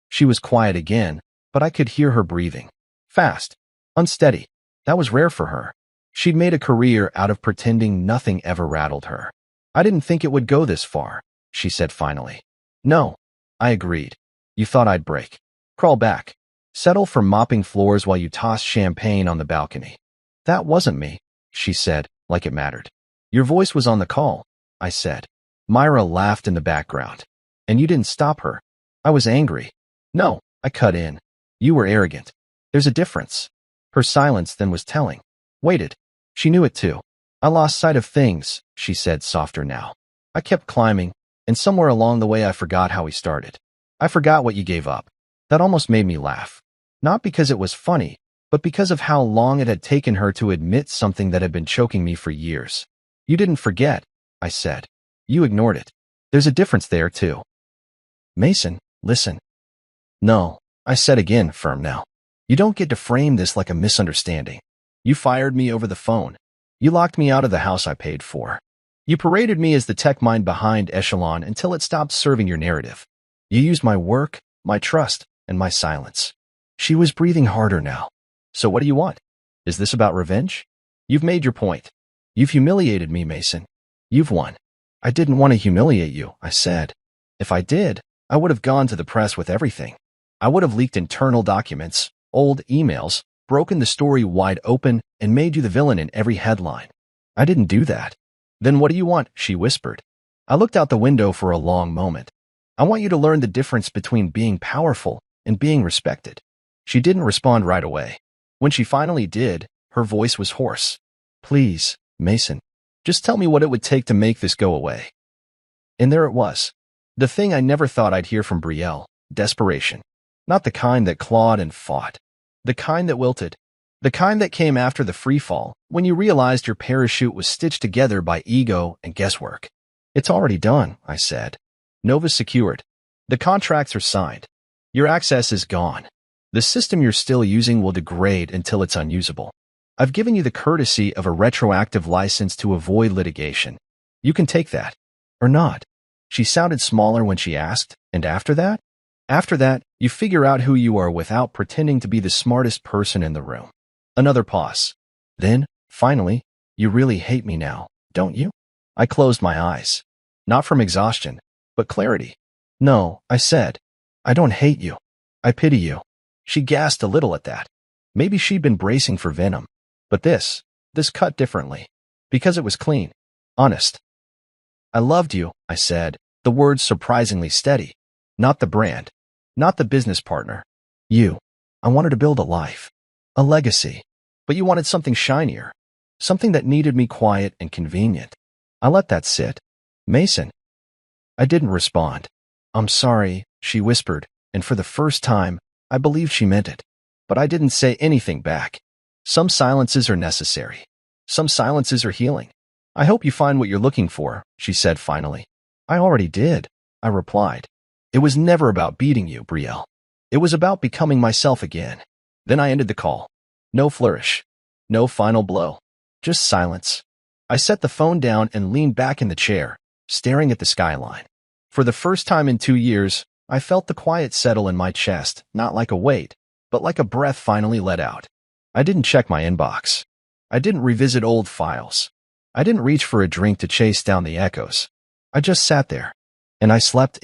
She was quiet again, but I could hear her breathing. Fast, unsteady. That was rare for her. She'd made a career out of pretending nothing ever rattled her. I didn't think it would go this far, she said finally. No, I agreed. You thought I'd break. Crawl back. Settle for mopping floors while you toss champagne on the balcony. That wasn't me, she said, like it mattered. Your voice was on the call, I said. Myra laughed in the background. And you didn't stop her. I was angry. No, I cut in. You were arrogant. There's a difference. Her silence then was telling. Waited. She knew it too. I lost sight of things, she said softer now. I kept climbing, and somewhere along the way I forgot how we started. I forgot what you gave up. That almost made me laugh. Not because it was funny, but because of how long it had taken her to admit something that had been choking me for years. You didn't forget, I said. You ignored it. There's a difference there, too. Mason, listen. No, I said again, firm now. You don't get to frame this like a misunderstanding. You fired me over the phone. You locked me out of the house I paid for. You paraded me as the tech mind behind Echelon until it stopped serving your narrative. You used my work, my trust, and my silence. She was breathing harder now. So what do you want? Is this about revenge? You've made your point. You've humiliated me, Mason. You've won. I didn't want to humiliate you, I said. If I did, I would have gone to the press with everything. I would have leaked internal documents, old emails, broken the story wide open, and made you the villain in every headline. I didn't do that. Then what do you want? She whispered. I looked out the window for a long moment. I want you to learn the difference between being powerful and being respected. She didn't respond right away. When she finally did, her voice was hoarse. Please, Mason, just tell me what it would take to make this go away. And there it was. The thing I never thought I'd hear from Brielle, desperation. Not the kind that clawed and fought. The kind that wilted. The kind that came after the free fall, when you realized your parachute was stitched together by ego and guesswork. It's already done, I said. Nova's secured. The contracts are signed. Your access is gone. The system you're still using will degrade until it's unusable. I've given you the courtesy of a retroactive license to avoid litigation. You can take that. Or not. She sounded smaller when she asked, and after that? After that, you figure out who you are without pretending to be the smartest person in the room. Another pause. Then, finally, you really hate me now, don't you? I closed my eyes. Not from exhaustion, but clarity. No, I said. I don't hate you. I pity you. She gasped a little at that. Maybe she'd been bracing for venom. But this cut differently. Because it was clean. Honest. I loved you, I said, the words surprisingly steady. Not the brand. Not the business partner. You. I wanted to build a life. A legacy. But you wanted something shinier. Something that needed me quiet and convenient. I let that sit. Mason. I didn't respond. I'm sorry, she whispered, and for the first time, I believed she meant it. But I didn't say anything back. Some silences are necessary. Some silences are healing. I hope you find what you're looking for, she said finally. I already did, I replied. It was never about beating you, Brielle. It was about becoming myself again. Then I ended the call. No flourish. No final blow. Just silence. I set the phone down and leaned back in the chair, staring at the skyline. For the first time in 2 years, I felt the quiet settle in my chest, not like a weight, but like a breath finally let out. I didn't check my inbox. I didn't revisit old files. I didn't reach for a drink to chase down the echoes. I just sat there, and I slept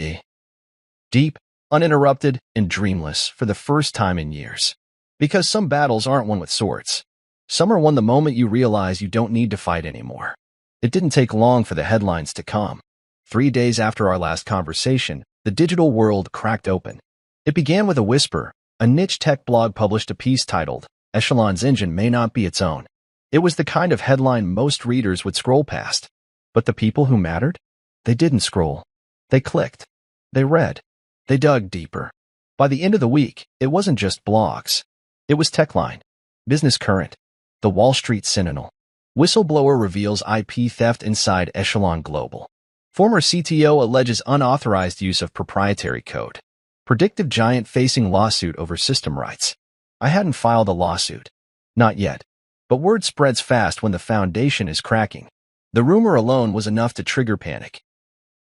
deep, uninterrupted, and dreamless for the first time in years. Because some battles aren't won with swords. Some are won the moment you realize you don't need to fight anymore. It didn't take long for the headlines to come. 3 days after our last conversation, the digital world cracked open. It began with a whisper. A niche tech blog published a piece titled, "Echelon's engine may not be its own." It was the kind of headline most readers would scroll past. But the people who mattered? They didn't scroll. They clicked. They read. They dug deeper. By the end of the week, it wasn't just blogs. It was Techline, Business Current, The Wall Street Sentinel. Whistleblower reveals IP theft inside Echelon Global. Former CTO alleges unauthorized use of proprietary code. Predictive giant facing lawsuit over system rights. I hadn't filed a lawsuit. Not yet. But word spreads fast when the foundation is cracking. The rumor alone was enough to trigger panic.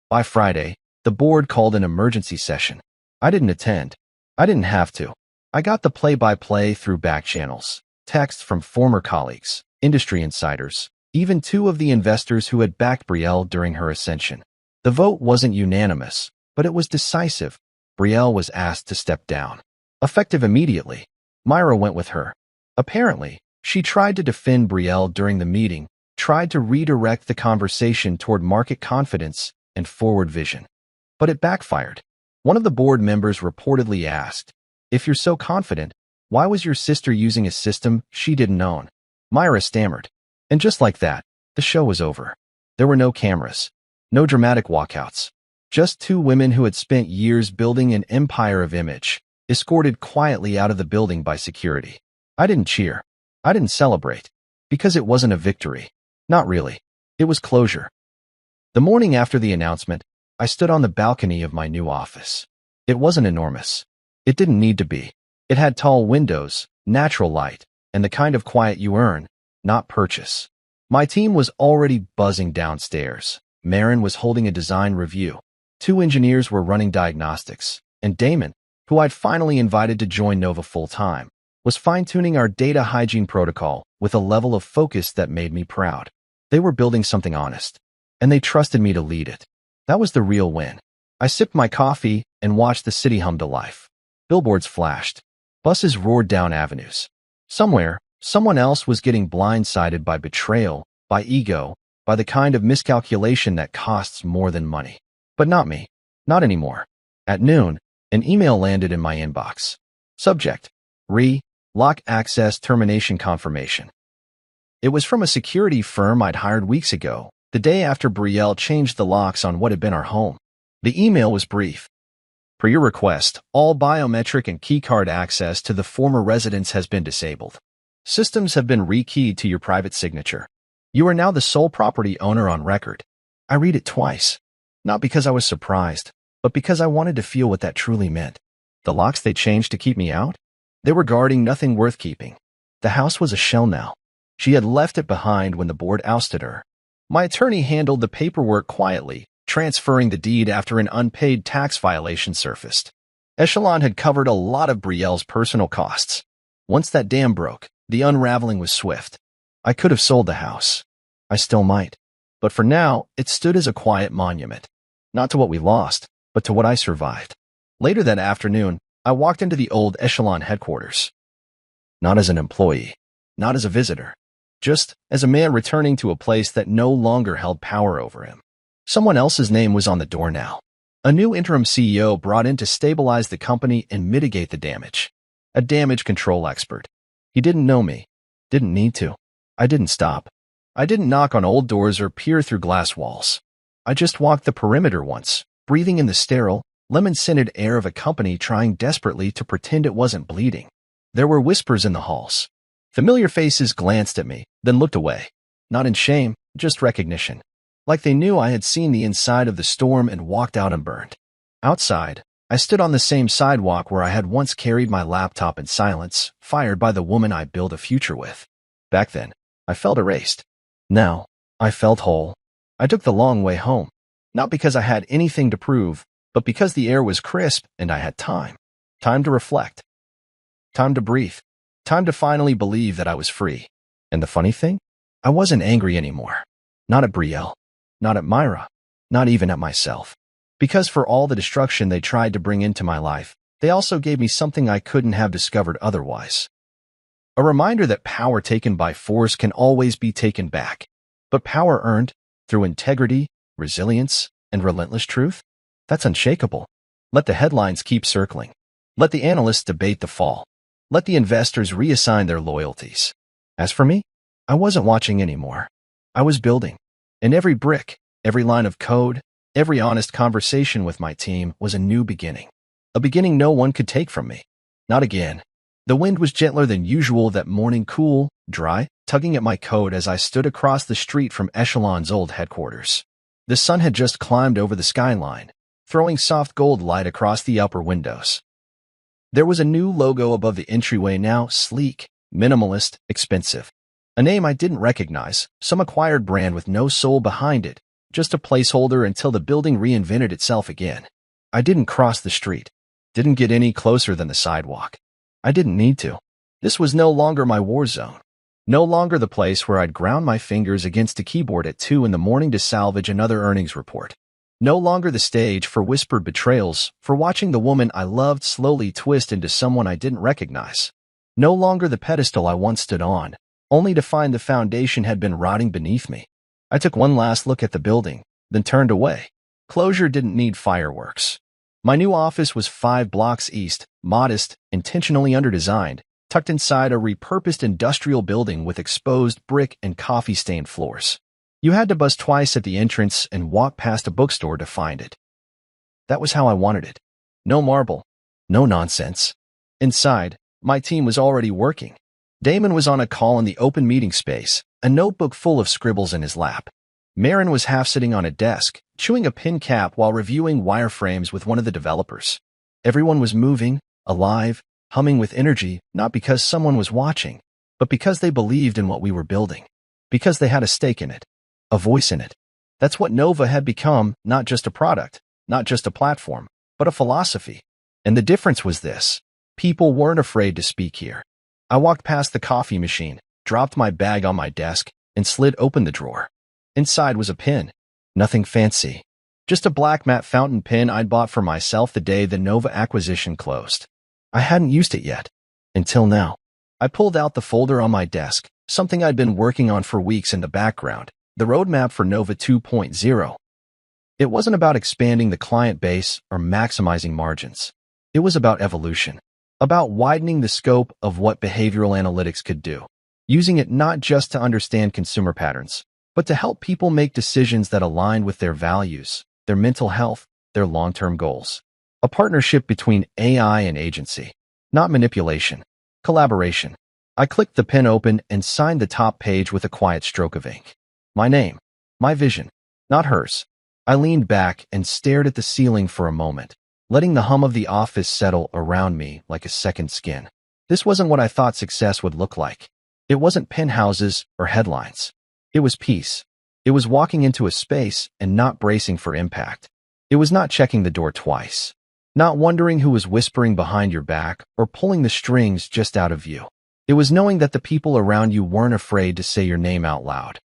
By Friday, the board called an emergency session. I didn't attend. I didn't have to. I got the play-by-play through back channels, texts from former colleagues, industry insiders, even 2 of the investors who had backed Brielle during her ascension. The vote wasn't unanimous, but it was decisive. Brielle was asked to step down. Effective immediately. Myra went with her. Apparently, she tried to defend Brielle during the meeting, tried to redirect the conversation toward market confidence and forward vision. But it backfired. One of the board members reportedly asked, "If you're so confident, why was your sister using a system she didn't own?" Myra stammered. And just like that, the show was over. There were no cameras. No dramatic walkouts. Just 2 women who had spent years building an empire of image, escorted quietly out of the building by security. I didn't cheer. I didn't celebrate. Because it wasn't a victory. Not really. It was closure. The morning after the announcement, I stood on the balcony of my new office. It wasn't enormous. It didn't need to be. It had tall windows, natural light, and the kind of quiet you earn, not purchase. My team was already buzzing downstairs. Marin was holding a design review. 2 engineers were running diagnostics, and Damon, who I'd finally invited to join Nova full-time, was fine-tuning our data hygiene protocol with a level of focus that made me proud. They were building something honest, and they trusted me to lead it. That was the real win. I sipped my coffee and watched the city hum to life. Billboards flashed. Buses roared down avenues. Somewhere, someone else was getting blindsided by betrayal, by ego, by the kind of miscalculation that costs more than money. But not me. Not anymore. At noon, an email landed in my inbox. Subject: Lock access termination confirmation. It was from a security firm I'd hired weeks ago, the day after Brielle changed the locks on what had been our home. The email was brief. Per your request, all biometric and keycard access to the former residence has been disabled. Systems have been rekeyed to your private signature. You are now the sole property owner on record. I read it twice. Not because I was surprised, but because I wanted to feel what that truly meant. The locks they changed to keep me out? They were guarding nothing worth keeping. The house was a shell now. She had left it behind when the board ousted her. My attorney handled the paperwork quietly, transferring the deed after an unpaid tax violation surfaced. Echelon had covered a lot of Brielle's personal costs. Once that dam broke, the unraveling was swift. I could have sold the house. I still might. But for now, it stood as a quiet monument. Not to what we lost, but to what I survived. Later that afternoon, I walked into the old Echelon headquarters. Not as an employee, not as a visitor, just as a man returning to a place that no longer held power over him. Someone else's name was on the door now. A new interim CEO brought in to stabilize the company and mitigate the damage. A damage control expert. He didn't know me. Didn't need to. I didn't stop. I didn't knock on old doors or peer through glass walls. I just walked the perimeter once, breathing in the sterile, lemon-scented air of a company trying desperately to pretend it wasn't bleeding. There were whispers in the halls. Familiar faces glanced at me, then looked away. Not in shame, just recognition. Like they knew I had seen the inside of the storm and walked out unburned. Outside, I stood on the same sidewalk where I had once carried my laptop in silence, fired by the woman I built a future with. Back then, I felt erased. Now, I felt whole. I took the long way home, not because I had anything to prove, but because the air was crisp and I had time. Time to reflect. Time to breathe. Time to finally believe that I was free. And the funny thing? I wasn't angry anymore. Not at Brielle. Not at Myra. Not even at myself. Because for all the destruction they tried to bring into my life, they also gave me something I couldn't have discovered otherwise. A reminder that power taken by force can always be taken back. But power earned through integrity, resilience, and relentless truth? That's unshakable. Let the headlines keep circling. Let the analysts debate the fall. Let the investors reassign their loyalties. As for me, I wasn't watching anymore. I was building. And every brick, every line of code, every honest conversation with my team was a new beginning. A beginning no one could take from me. Not again. The wind was gentler than usual that morning, cool, dry, tugging at my coat as I stood across the street from Echelon's old headquarters. The sun had just climbed over the skyline, throwing soft gold light across the upper windows. There was a new logo above the entryway now, sleek, minimalist, expensive. A name I didn't recognize, some acquired brand with no soul behind it, just a placeholder until the building reinvented itself again. I didn't cross the street. Didn't get any closer than the sidewalk. I didn't need to. This was no longer my war zone. No longer the place where I'd ground my fingers against a keyboard at 2 in the morning to salvage another earnings report. No longer the stage for whispered betrayals, for watching the woman I loved slowly twist into someone I didn't recognize. No longer the pedestal I once stood on, only to find the foundation had been rotting beneath me. I took one last look at the building, then turned away. Closure didn't need fireworks. My new office was 5 blocks east, modest, intentionally underdesigned, tucked inside a repurposed industrial building with exposed brick and coffee-stained floors. You had to buzz twice at the entrance and walk past a bookstore to find it. That was how I wanted it. No marble. No nonsense. Inside, my team was already working. Damon was on a call in the open meeting space, a notebook full of scribbles in his lap. Marin was half sitting on a desk, chewing a pin cap while reviewing wireframes with one of the developers. Everyone was moving, alive, humming with energy, not because someone was watching, but because they believed in what we were building. Because they had a stake in it. A voice in it. That's what Nova had become, not just a product, not just a platform, but a philosophy. And the difference was this. People weren't afraid to speak here. I walked past the coffee machine, dropped my bag on my desk, and slid open the drawer. Inside was a pen. Nothing fancy. Just a black matte fountain pen I'd bought for myself the day the Nova acquisition closed. I hadn't used it yet. Until now. I pulled out the folder on my desk, something I'd been working on for weeks in the background. The roadmap for Nova 2.0. It wasn't about expanding the client base or maximizing margins. It was about evolution, about widening the scope of what behavioral analytics could do, using it not just to understand consumer patterns, but to help people make decisions that align with their values, their mental health, their long-term goals. A partnership between AI and agency, not manipulation, collaboration. I clicked the pen open and signed the top page with a quiet stroke of ink. My name, my vision, not hers. I leaned back and stared at the ceiling for a moment, letting the hum of the office settle around me like a second skin. This wasn't what I thought success would look like. It wasn't penthouses or headlines. It was peace. It was walking into a space and not bracing for impact. It was not checking the door twice, not wondering who was whispering behind your back or pulling the strings just out of view. It was knowing that the people around you weren't afraid to say your name out loud.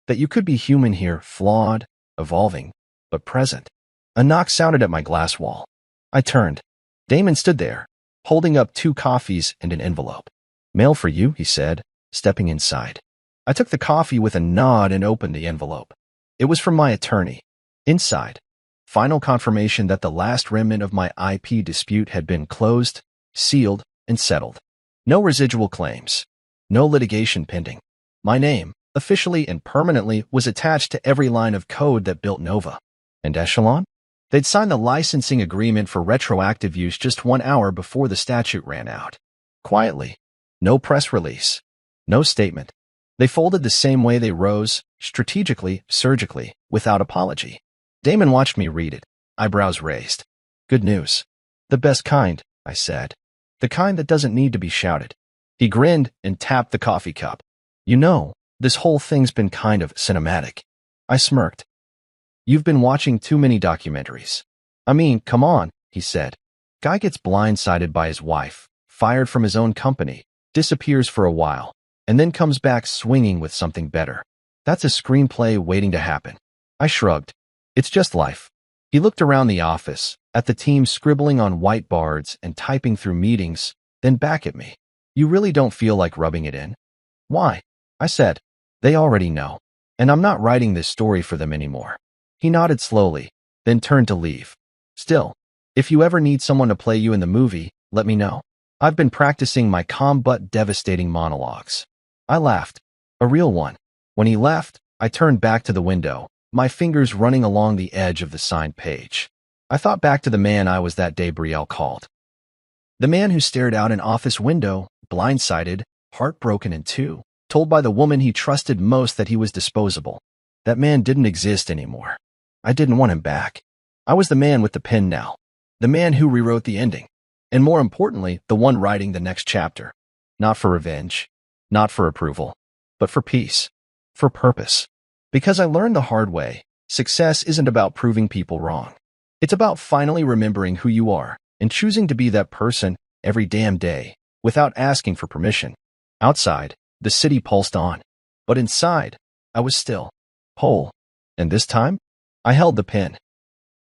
That you could be human here, flawed, evolving, but present. A knock sounded at my glass wall. I turned. Damon stood there, holding up 2 coffees and an envelope. "Mail for you," he said, stepping inside. I took the coffee with a nod and opened the envelope. It was from my attorney. Inside, final confirmation that the last remnant of my IP dispute had been closed, sealed, and settled. No residual claims. No litigation pending. My name, officially and permanently, was attached to every line of code that built Nova. And Echelon? They'd signed the licensing agreement for retroactive use just 1 hour before the statute ran out. Quietly. No press release. No statement. They folded the same way they rose, strategically, surgically, without apology. Damon watched me read it, eyebrows raised. "Good news. The best kind," I said. "The kind that doesn't need to be shouted." He grinned and tapped the coffee cup. "You know, this whole thing's been kind of cinematic." I smirked. "You've been watching too many documentaries." "I mean, come on," he said. "Guy gets blindsided by his wife, fired from his own company, disappears for a while, and then comes back swinging with something better. That's a screenplay waiting to happen." I shrugged. "It's just life." He looked around the office, at the team scribbling on whiteboards and typing through meetings, then back at me. "You really don't feel like rubbing it in?" "Why?" I said. "They already know. And I'm not writing this story for them anymore." He nodded slowly, then turned to leave. "Still, if you ever need someone to play you in the movie, let me know. I've been practicing my calm but devastating monologues." I laughed. A real one. When he left, I turned back to the window, my fingers running along the edge of the signed page. I thought back to the man I was that day Brielle called. The man who stared out an office window, blindsided, heartbroken in two, told by the woman he trusted most that he was disposable. That man didn't exist anymore. I didn't want him back. I was the man with the pen now. The man who rewrote the ending. And more importantly, the one writing the next chapter. Not for revenge. Not for approval. But for peace. For purpose. Because I learned the hard way, success isn't about proving people wrong. It's about finally remembering who you are and choosing to be that person every damn day without asking for permission. Outside, the city pulsed on. But inside, I was still. Whole. And this time, I held the pen.